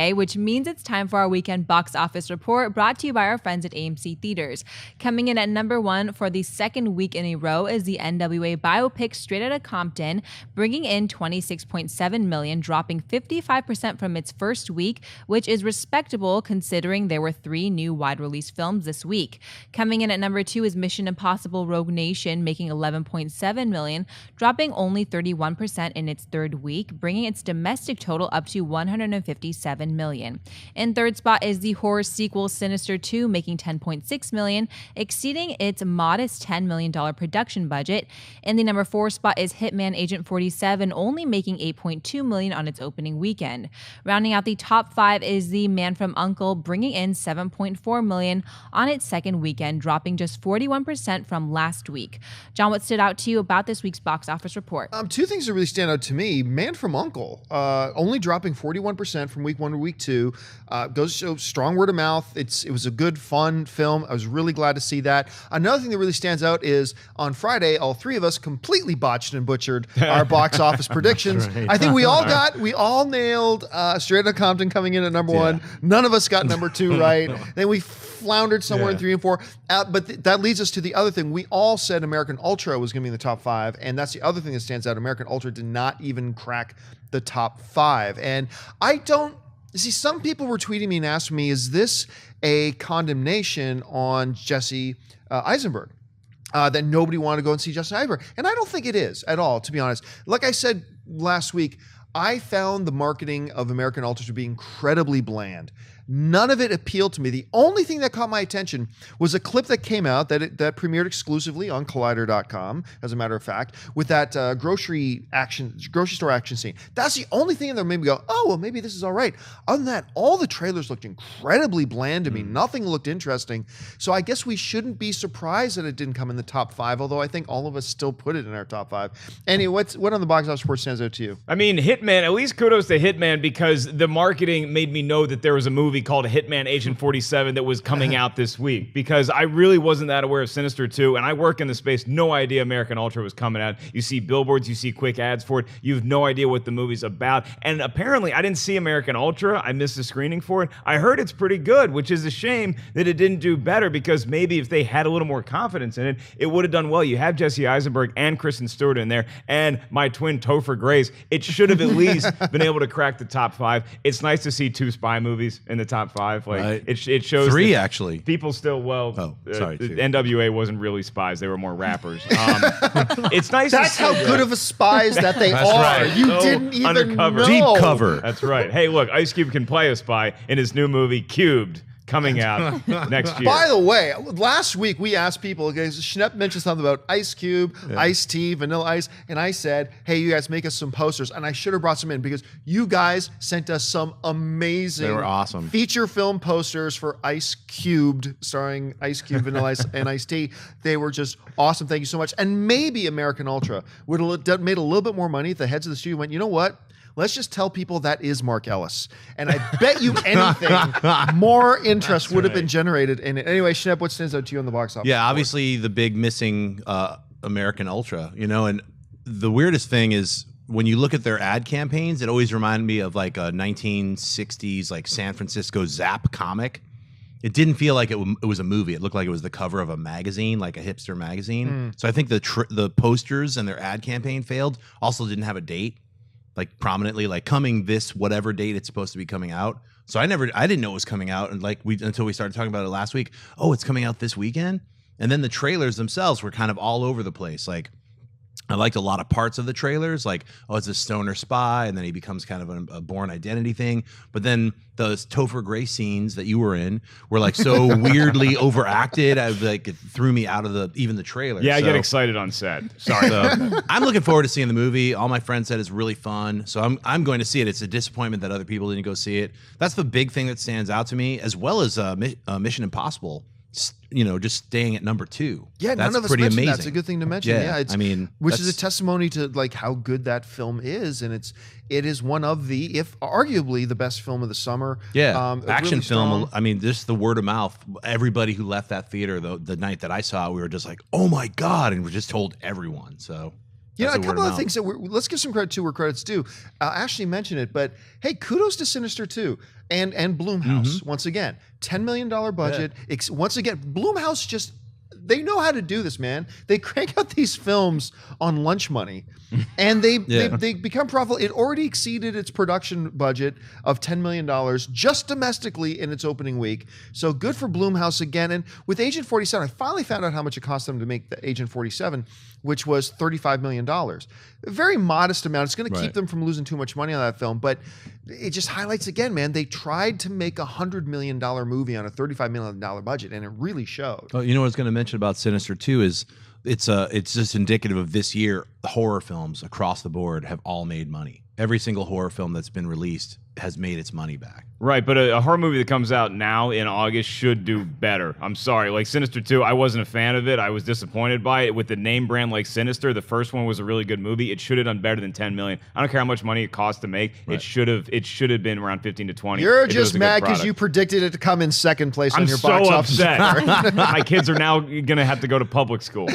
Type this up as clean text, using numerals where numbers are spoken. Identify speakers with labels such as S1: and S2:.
S1: today, which means it's time for our weekend box office report brought to you by our friends at AMC Theaters. Coming in at number 1 for the second week in a row is the NWA biopic Straight Outta Compton, bringing in $26.7 million, dropping 55% from its first week, which is respectable considering there were 3 new wide-release films this week. Coming in at number 2 is Mission Impossible Rogue Nation, making $11.7 million, dropping only 31% in its third week, bringing its domestic total up to $157 million. In third spot is the horror sequel Sinister 2, making $10.6 million, exceeding its modest $10 million production budget. In the number 4 spot is Hitman Agent 47, only making $8.2 million on its opening weekend. Rounding out the top 5 is The Man from U.N.C.L.E., bringing in $7.4 million on its second weekend, dropping just 41% from last week. John, what stood out to you about this week's box office report?
S2: 2 things that really stand out to me. Man from U.N.C.L.E., only dropping 41% from week 1 to week 2. Goes to show strong word of mouth. It was a good, fun film. I was really glad to see that. Another thing that really stands out is on Friday, all 3 of us completely botched and butchered our box office predictions.
S3: Right.
S2: I think we all nailed Straight Outta Compton coming in at number 1. None of us got number 2 right. Then we floundered somewhere in 3 and 4. But that leads us to the other thing. We all said American Ultra was going to be in the top 5, and that's the other thing that stands out. American Ultra did not even crack the top 5. And I don't see, some people were tweeting me and asking me, is this a condemnation on Jesse Eisenberg? That nobody wanted to go and see Jesse Eisenberg. And I don't think it is at all, to be honest. Like I said last week, I found the marketing of American Ultra to be incredibly bland. None of it appealed to me. The only thing that caught my attention was a clip that came out that premiered exclusively on Collider.com, as a matter of fact, with that grocery store action scene. That's the only thing that made me go, oh, well, maybe this is all right. Other than that, all the trailers looked incredibly bland to me. Nothing looked interesting. So I guess we shouldn't be surprised that it didn't come in the top 5, although I think all of us still put it in our top 5. Anyway, what on the box office report stands out to you?
S3: I mean, Hitman, at least kudos to Hitman, because the marketing made me know that there was a movie called Hitman Agent 47 that was coming out this week, because I really wasn't that aware of Sinister 2, and I work in the space, no idea American Ultra was coming out. You see billboards, you see quick ads for it, you have no idea what the movie's about. And apparently, I didn't see American Ultra. I missed the screening for it. I heard it's pretty good, which is a shame that it didn't do better, because maybe if they had a little more confidence in it, it would have done well. You have Jesse Eisenberg and Kristen Stewart in there, and my twin Topher Grace. It should have at least been able to crack the top 5. It's nice to see 2 spy movies in the top 5. Like,
S4: right.
S3: it shows
S4: 3 actually.
S3: People still
S4: sorry,
S3: the
S4: 2.
S3: NWA wasn't really spies; they were more rappers. It's nice.
S2: That's how good of a spies that they are.
S3: Right.
S2: You didn't even
S3: undercover.
S2: know.
S4: Deep cover.
S3: That's right. Hey, look, Ice Cube can play a spy in his new movie Cubed, coming out next year.
S2: By the way, last week we asked people, guys, Schnepp mentioned something about Ice Cube, Ice-T, Vanilla Ice, and I said, hey, you guys make us some posters, and I should have brought some in because you guys sent us some amazing
S4: They were awesome.
S2: feature film posters for Ice Cubed, starring Ice Cube, Vanilla Ice, and Ice-T. They were just awesome. Thank you so much. And maybe American Ultra would have made a little bit more money if the heads of the studio went, you know what? Let's just tell people that is Mark Ellis. And I bet you anything, more interest would have been generated in it. Anyway, Schnepp, what stands out to you on the box office?
S4: Yeah, obviously the big missing American Ultra, and the weirdest thing is when you look at their ad campaigns, it always reminded me of like a 1960s like San Francisco Zap comic. It didn't feel like it was a movie. It looked like it was the cover of a magazine, like a hipster magazine. So I think the posters and their ad campaign failed. Also didn't have a date, like prominently, like coming this whatever date it's supposed to be coming out. So I didn't know it was coming out, and until we started talking about it last week. Oh, it's coming out this weekend. And then the trailers themselves were kind of all over the place. Like, I liked a lot of parts of the trailers, like, oh, it's a stoner spy, and then he becomes kind of a Bourne Identity thing. But then those Topher Grace scenes that you were in were like so weirdly overacted. It threw me out of even the trailer.
S3: Yeah, I get excited on set. Sorry.
S4: So, I'm looking forward to seeing the movie. All my friends said it's really fun, so I'm going to see it. It's a disappointment that other people didn't go see it. That's the big thing that stands out to me, as well as Mission Impossible. Just staying at number 2.
S2: Yeah,
S4: that's
S2: none of us
S4: pretty
S2: mentioned
S4: amazing.
S2: That's a good thing to mention.
S4: Yeah,
S2: which is a testimony to like how good that film is, and it is one of the, if arguably the best film of the summer.
S4: Yeah, action
S2: really
S4: film.
S2: strong.
S4: Just the word of mouth. Everybody who left that theater the night that I saw it, we were just like, oh my god, and we just told everyone. So.
S2: You know,
S4: That's
S2: a
S4: the
S2: couple
S4: word
S2: of
S4: of
S2: things that let's give some credit to where credit's due. Ashley mentioned it, but hey, kudos to Sinister 2 and Blumhouse once again. $10 million budget. Once again, Blumhouse they know how to do this, man. They crank out these films on lunch money, and they become profitable. It already exceeded its production budget of $10 million just domestically in its opening week. So good for Blumhouse again. And with Agent 47, I finally found out how much it cost them to make the Agent 47, which was $35 million. A very modest amount. It's going to keep them from losing too much money on that film, but it just highlights again, man, they tried to make a $100 million movie on a $35 million budget, and it really showed.
S4: Oh, you know what I was going to mention about Sinister 2 is it's just indicative of this year. Horror films across the board have all made money. Every single horror film that's been released has made its money back.
S3: Right, but a horror movie that comes out now in August should do better. I'm sorry. Like Sinister 2, I wasn't a fan of it. I was disappointed by it. With the name brand like Sinister, the first one was a really good movie. It should have done better than $10 million. I don't care how much money it cost to make. Right. It should have been around 15 to 20.
S2: You're just mad because you predicted it to come in second place on your box office.
S3: I'm so upset. My kids are now going to have to go to public school.